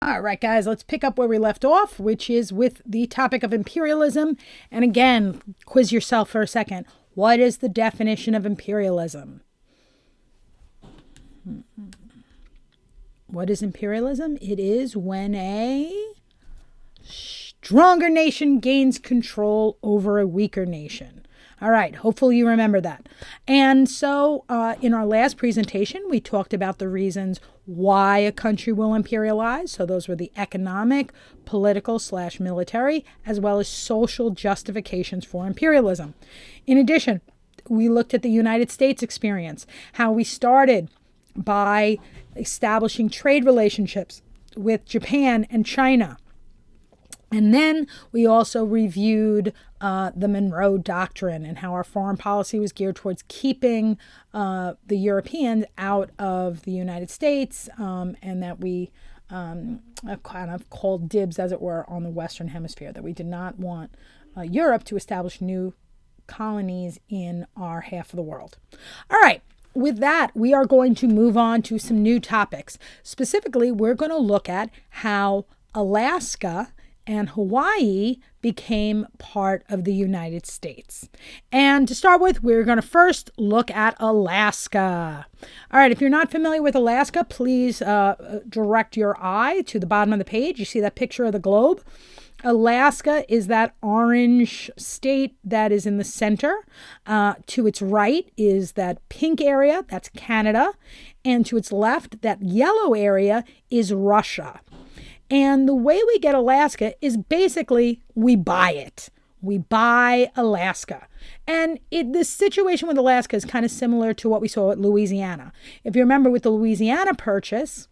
All right, guys, let's pick up where we left off, which is with the topic of imperialism. And again, quiz yourself for a second. What is the definition of imperialism? What is imperialism? It is when a stronger nation gains control over a weaker nation. All right, hopefully you remember that. And so in our last presentation, we talked about the reasons why a country will imperialize. So those were the economic, political/military, as well as social justifications for imperialism. In addition, we looked at the United States experience, how we started by establishing trade relationships with Japan and China. And then we also reviewed the Monroe Doctrine and how our foreign policy was geared towards keeping the Europeans out of the United States, and that we kind of called dibs, as it were, on the Western Hemisphere, that we did not want Europe to establish new colonies in our half of the world. All right. With that, we are going to move on to some new topics. Specifically, we're going to look at how Alaska and Hawaii became part of the United States. And to start with, we're going to first look at Alaska. All right, if you're not familiar with Alaska, please direct your eye to the bottom of the page. You see that picture of the globe? Alaska is that orange state that is in the center. To its right is that pink area, that's Canada. And to its left, that yellow area is Russia. And the way we get Alaska is basically we buy it. We buy Alaska. And the situation with Alaska is kind of similar to what we saw with Louisiana. If you remember with the Louisiana purchase,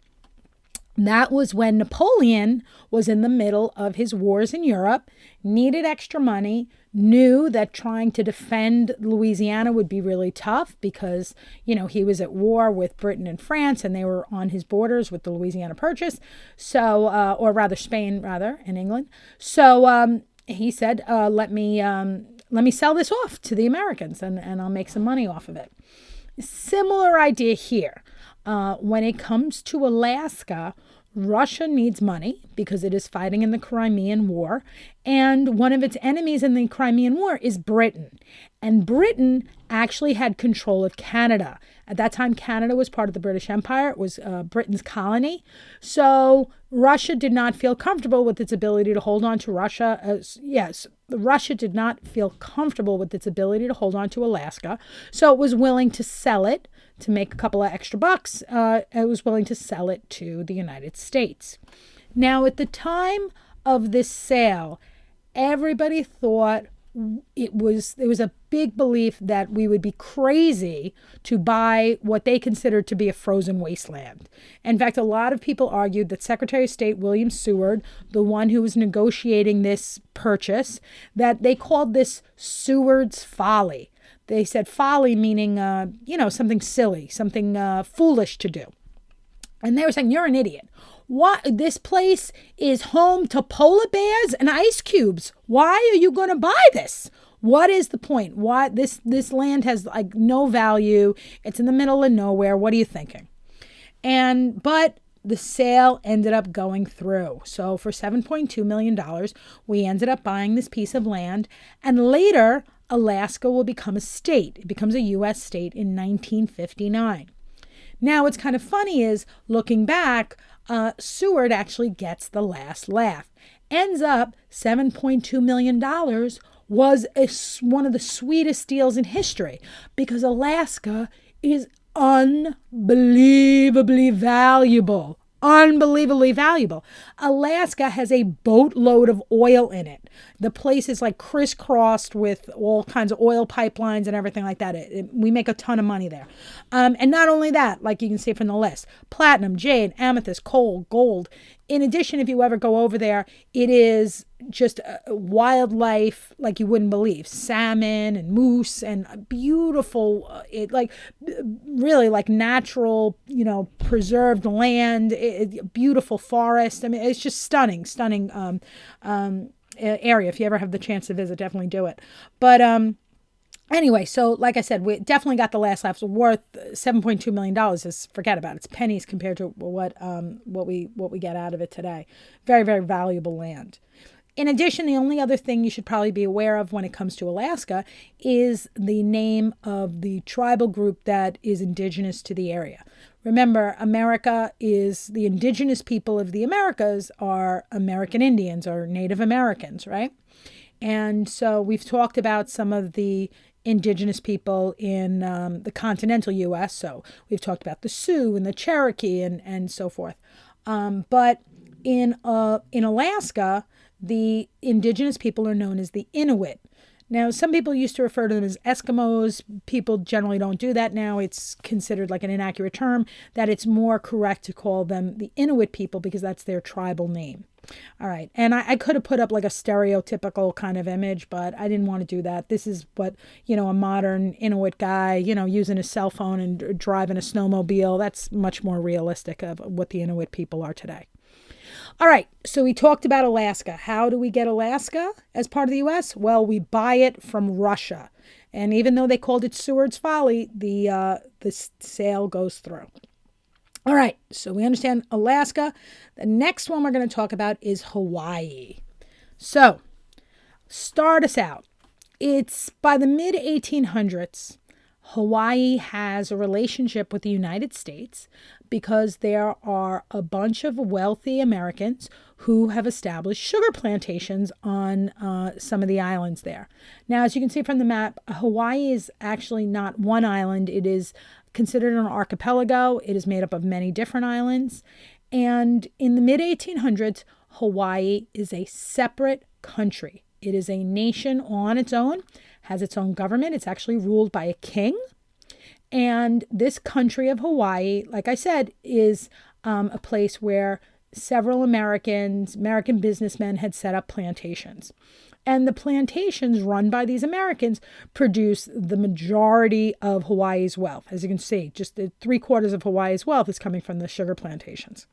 that was when Napoleon was in the middle of his wars in Europe, needed extra money, knew that trying to defend Louisiana would be really tough because, he was at war with Britain and France and they were on his borders with the Louisiana Purchase. So, or rather Spain, in England. So he said, let me sell this off to the Americans and I'll make some money off of it. Similar idea here. When it comes to Alaska, Russia needs money because it is fighting in the Crimean War. And one of its enemies in the Crimean War is Britain. And Britain actually had control of Canada. At that time, Canada was part of the British Empire. It was Britain's colony. So Russia did not feel comfortable with its ability to hold on to Russia. Russia did not feel comfortable with its ability to hold on to Alaska. So it was willing to sell it to make a couple of extra bucks. It was willing to sell it to the United States. Now, at the time of this sale, everybody thought there was a big belief that we would be crazy to buy what they considered to be a frozen wasteland. In fact, a lot of people argued that Secretary of State William Seward, the one who was negotiating this purchase, that they called this Seward's folly. They said folly meaning, something silly, something foolish to do. And they were saying, you're an idiot. What? This place is home to polar bears and ice cubes. Why are you going to buy this? What is the point? Why this land has no value. It's in the middle of nowhere. What are you thinking? But the sale ended up going through. So for $7.2 million, we ended up buying this piece of land. And later, Alaska will become a state. It becomes a U.S. state in 1959. Now, what's kind of funny is, looking back, Seward actually gets the last laugh. Ends up $7.2 million was one of the sweetest deals in history because Alaska is unbelievably valuable. Unbelievably valuable. Alaska has a boatload of oil in it. The place is crisscrossed with all kinds of oil pipelines and everything like that. We make a ton of money there. And not only that, like you can see from the list, platinum, jade, amethyst, coal, gold. In addition, if you ever go over there, it is just wildlife like you wouldn't believe. Salmon and moose and beautiful, really natural, preserved land, beautiful forest. I mean, it's just stunning area. If you ever have the chance to visit, definitely do it. But Anyway, so like I said, we definitely got the last laugh. Worth $7.2 million. Is forget about it. It's pennies compared to what we get out of it today. Very, very valuable land. In addition, the only other thing you should probably be aware of when it comes to Alaska is the name of the tribal group that is indigenous to the area. Remember, America is the indigenous people of the Americas are American Indians or Native Americans, right? And so we've talked about some of the indigenous people in the continental U.S. So we've talked about the Sioux and the Cherokee and so forth. But in Alaska, the indigenous people are known as the Inuit. Now, some people used to refer to them as Eskimos. People generally don't do that now. It's considered like an inaccurate term, that it's more correct to call them the Inuit people because that's their tribal name. All right. And I could have put up like a stereotypical kind of image, but I didn't want to do that. This is what, a modern Inuit guy, using a cell phone and driving a snowmobile. That's much more realistic of what the Inuit people are today. All right, so we talked about Alaska. How do we get Alaska as part of the U.S.? Well, we buy it from Russia. And even though they called it Seward's Folly, the sale goes through. All right, so we understand Alaska. The next one we're going to talk about is Hawaii. So, start us out. It's by the mid-1800s, Hawaii has a relationship with the United States because there are a bunch of wealthy Americans who have established sugar plantations on some of the islands there. Now, as you can see from the map, Hawaii is actually not one island. It is considered an archipelago. It is made up of many different islands. And in the mid-1800s, Hawaii is a separate country. It is a nation on its own, has its own government. It's actually ruled by a king. And this country of Hawaii, like I said, is a place where several American businessmen had set up plantations. And the plantations run by these Americans produce the majority of Hawaii's wealth. As you can see, just 3/4 of Hawaii's wealth is coming from the sugar plantations.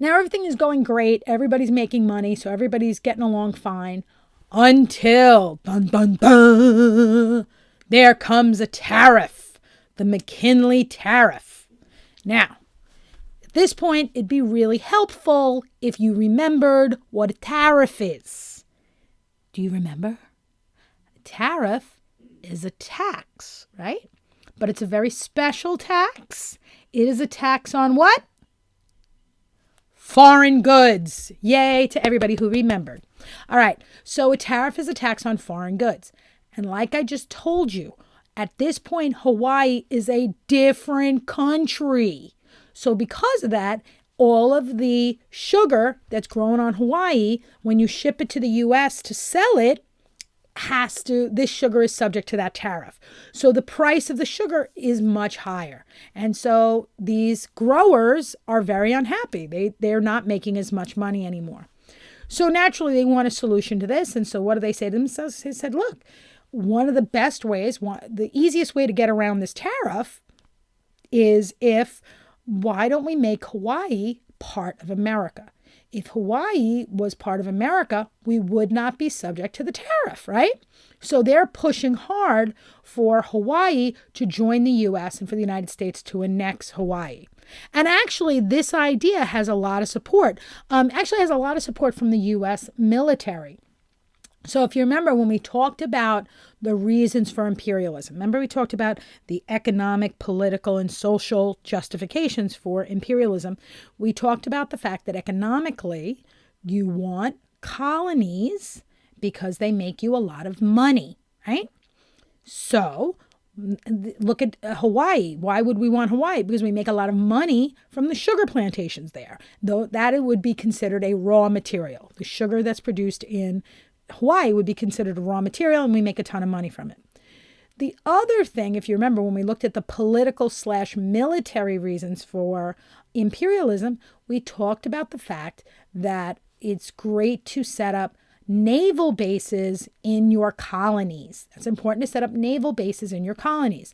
Now everything is going great. Everybody's making money, so everybody's getting along fine. Until, dun, dun, dun, there comes a tariff, the McKinley tariff. Now, at this point, it'd be really helpful if you remembered what a tariff is. Do you remember? A tariff is a tax, right? But it's a very special tax. It is a tax on what? Foreign goods. Yay to everybody who remembered. All right, so a tariff is a tax on foreign goods. And like I just told you, at this point, Hawaii is a different country. So because of that, all of the sugar that's grown on Hawaii, when you ship it to the U.S. to sell it, this sugar is subject to that tariff. So the price of the sugar is much higher. And so these growers are very unhappy. They're not making as much money anymore. So naturally, they want a solution to this. And so what do they say to themselves? They said, look, one of the best ways, the easiest way to get around this tariff is why don't we make Hawaii part of America? If Hawaii was part of America, we would not be subject to the tariff, right? So they're pushing hard for Hawaii to join the U.S. and for the United States to annex Hawaii. And actually, this idea has a lot of support. Has a lot of support from the U.S. military. So if you remember when we talked about the reasons for imperialism, remember we talked about the economic, political, and social justifications for imperialism. We talked about the fact that economically you want colonies because they make you a lot of money, right? So look at Hawaii. Why would we want Hawaii? Because we make a lot of money from the sugar plantations there, though that it would be considered a raw material. The sugar that's produced in Hawaii would be considered a raw material, and we make a ton of money from it. The other thing, if you remember, when we looked at the political/military reasons for imperialism, we talked about the fact that it's great to set up naval bases in your colonies. It's important to set up naval bases in your colonies.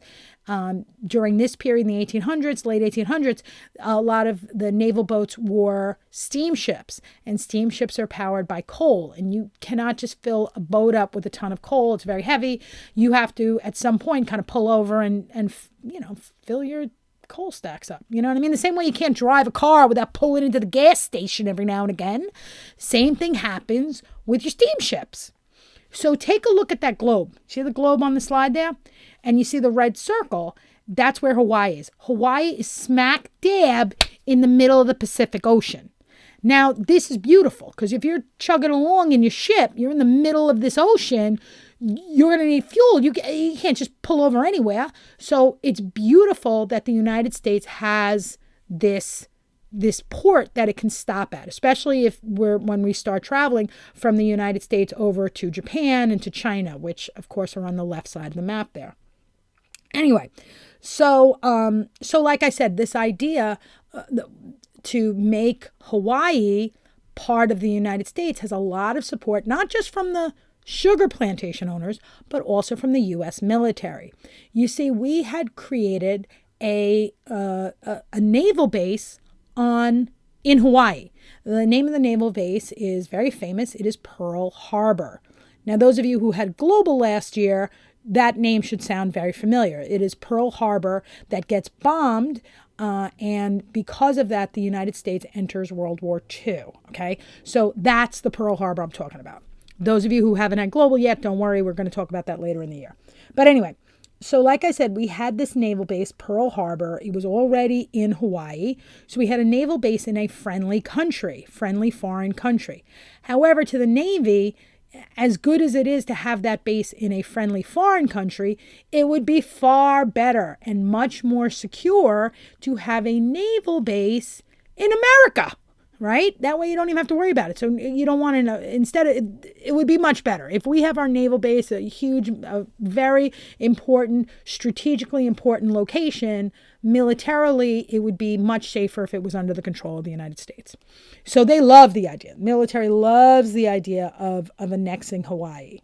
During this period in the 1800s, late 1800s, a lot of the naval boats were steamships, and steamships are powered by coal. And you cannot just fill a boat up with a ton of coal. It's very heavy. You have to, at some point, kind of pull over and fill your coal stacks up. You know what I mean? The same way you can't drive a car without pulling into the gas station every now and again. Same thing happens with your steamships. So take a look at that globe. See the globe on the slide there? And you see the red circle. That's where Hawaii is. Hawaii is smack dab in the middle of the Pacific Ocean. Now, this is beautiful because if you're chugging along in your ship, you're in the middle of this ocean, you're going to need fuel. You can't just pull over anywhere. So it's beautiful that the United States has this port that it can stop at, especially when we start traveling from the United States over to Japan and to China, which of course are on the left side of the map there. Anyway, so like I said, this idea to make Hawaii part of the United States has a lot of support, not just from the sugar plantation owners, but also from the U.S. military. You see, we had created a naval base in Hawaii. The name of the naval base is very famous. It is Pearl Harbor. Now, those of you who had Global last year, that name should sound very familiar. It is Pearl Harbor that gets bombed, and because of that, the United States enters World War II. Okay, so that's the Pearl Harbor I'm talking about. Those of you who haven't had Global yet, don't worry, we're going to talk about that later in the year. But anyway, so like I said, we had this naval base, Pearl Harbor. It was already in Hawaii. So we had a naval base in a friendly foreign country. However, to the Navy, as good as it is to have that base in a friendly foreign country, it would be far better and much more secure to have a naval base in America, right? That way you don't even have to worry about it. So you don't want to, instead, it would be much better. If we have our naval base, a huge, very important, strategically important location, militarily, it would be much safer if it was under the control of the United States. So they love the idea. The military loves the idea of annexing Hawaii.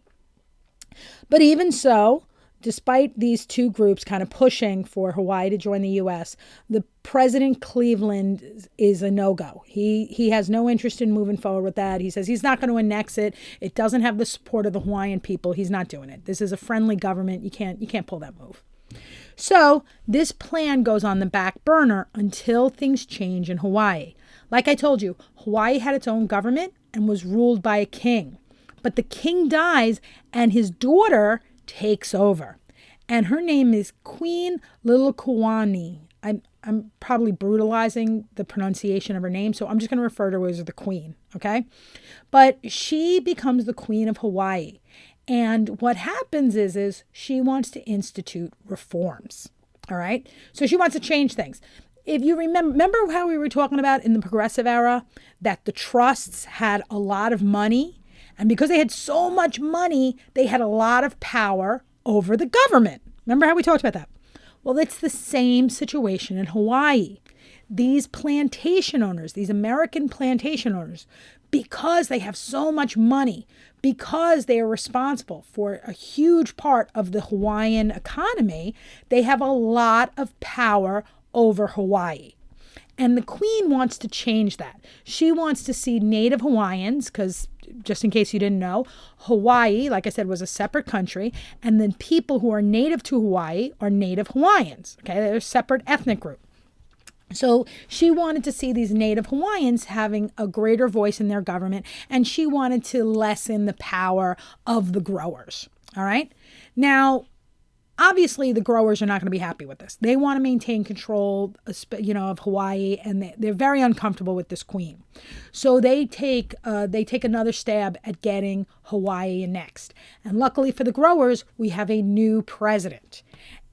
But even so, despite these two groups kind of pushing for Hawaii to join the U.S., the President Cleveland is a no-go. He has no interest in moving forward with that. He says he's not going to annex it. It doesn't have the support of the Hawaiian people. He's not doing it. This is a friendly government. You can't pull that move. So this plan goes on the back burner until things change in Hawaii. Like I told you, Hawaii had its own government and was ruled by a king. But the king dies and his daughter takes over. And her name is Queen Liliuokalani. I'm probably brutalizing the pronunciation of her name, so I'm just going to refer to her as the queen, okay? But she becomes the queen of Hawaii. And what happens is she wants to institute reforms, all right? So she wants to change things. If you remember how we were talking about in the progressive era, that the trusts had a lot of money, and because they had so much money, they had a lot of power over the government. Remember how we talked about that? Well, it's the same situation in Hawaii. These plantation owners, these American plantation owners, because they have so much money, because they are responsible for a huge part of the Hawaiian economy, they have a lot of power over Hawaii. And the queen wants to change that. She wants to see Native Hawaiians, because just in case you didn't know, Hawaii, like I said, was a separate country. And then people who are native to Hawaii are Native Hawaiians. Okay, they're a separate ethnic group. So she wanted to see these Native Hawaiians having a greater voice in their government, and she wanted to lessen the power of the growers. All right. Now, obviously, the growers are not going to be happy with this. They want to maintain control, of Hawaii, and they're very uncomfortable with this queen. So they take another stab at getting Hawaii annexed. And luckily for the growers, we have a new president,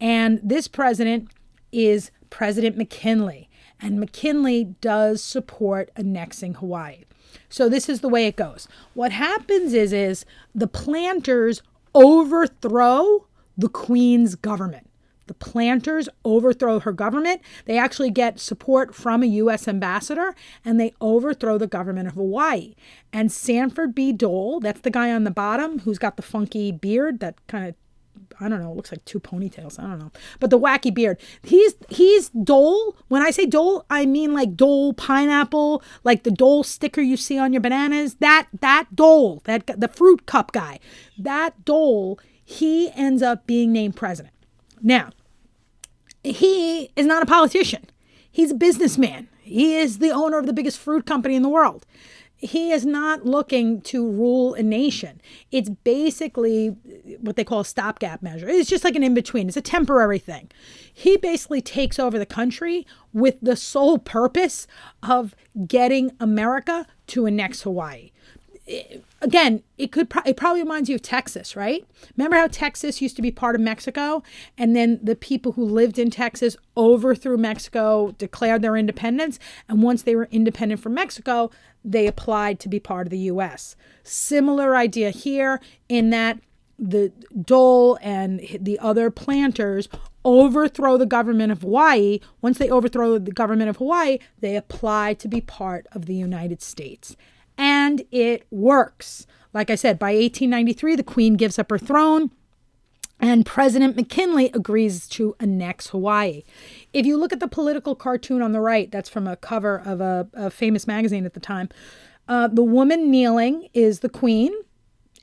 and this president is President McKinley. And McKinley does support annexing Hawaii. So this is the way it goes. What happens is the planters overthrow the queen's government. The planters overthrow her government. They actually get support from a U.S. ambassador, and they overthrow the government of Hawaii. And Sanford B. Dole, that's the guy on the bottom who's got the funky beard that kind of, I don't know, it looks like two ponytails. I don't know. But the wacky beard. He's Dole. When I say Dole, I mean like Dole pineapple, like the Dole sticker you see on your bananas. That Dole, the fruit cup guy. That Dole, he ends up being named president. Now, he is not a politician. He's a businessman. He is the owner of the biggest fruit company in the world. He is not looking to rule a nation. It's basically what they call a stopgap measure. It's just like an in-between. It's a temporary thing. He basically takes over the country with the sole purpose of getting America to annex Hawaii. Again, it probably reminds you of Texas, right? Remember how Texas used to be part of Mexico, and then the people who lived in Texas overthrew Mexico, declared their independence, and once they were independent from Mexico, they applied to be part of the U.S. Similar idea here in that the Dole and the other planters overthrow the government of Hawaii. Once they overthrow the government of Hawaii, they apply to be part of the United States. And it works. Like I said, by 1893, the Queen gives up her throne and President McKinley agrees to annex Hawaii. If you look at the political cartoon on the right, that's from a cover of a famous magazine at the time, the woman kneeling is the Queen,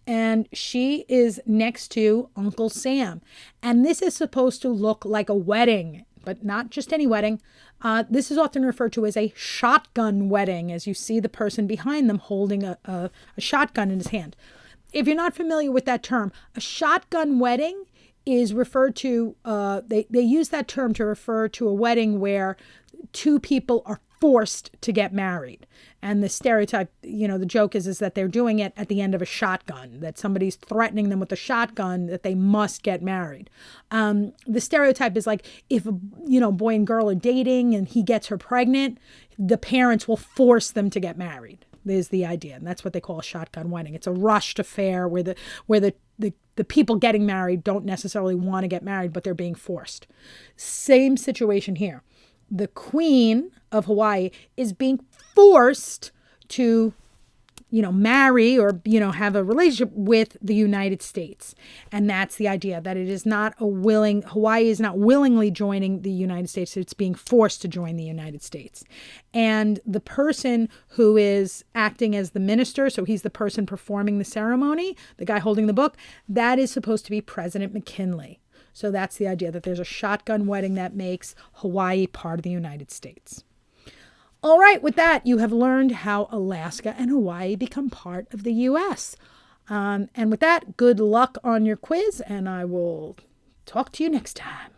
and she is next to Uncle Sam. And this is supposed to look like a wedding, but not just any wedding. This is often referred to as a shotgun wedding, as you see the person behind them holding a shotgun in his hand. If you're not familiar with that term, a shotgun wedding is referred to, they use that term to refer to a wedding where two people are forced to get married. And the stereotype, the joke is that they're doing it at the end of a shotgun, that somebody's threatening them with a shotgun that they must get married. The stereotype is like if, boy and girl are dating and he gets her pregnant, the parents will force them to get married. There's the idea. And that's what they call a shotgun wedding. It's a rushed affair where the people getting married don't necessarily want to get married, but they're being forced. Same situation here. The Queen of Hawaii is being forced to, marry or, have a relationship with the United States. And that's the idea, that it is not Hawaii is not willingly joining the United States. It's being forced to join the United States. And the person who is acting as the minister, so he's the person performing the ceremony, the guy holding the book, that is supposed to be President McKinley. So that's the idea, that there's a shotgun wedding that makes Hawaii part of the United States. All right, with that, you have learned how Alaska and Hawaii become part of the U.S. And with that, good luck on your quiz, and I will talk to you next time.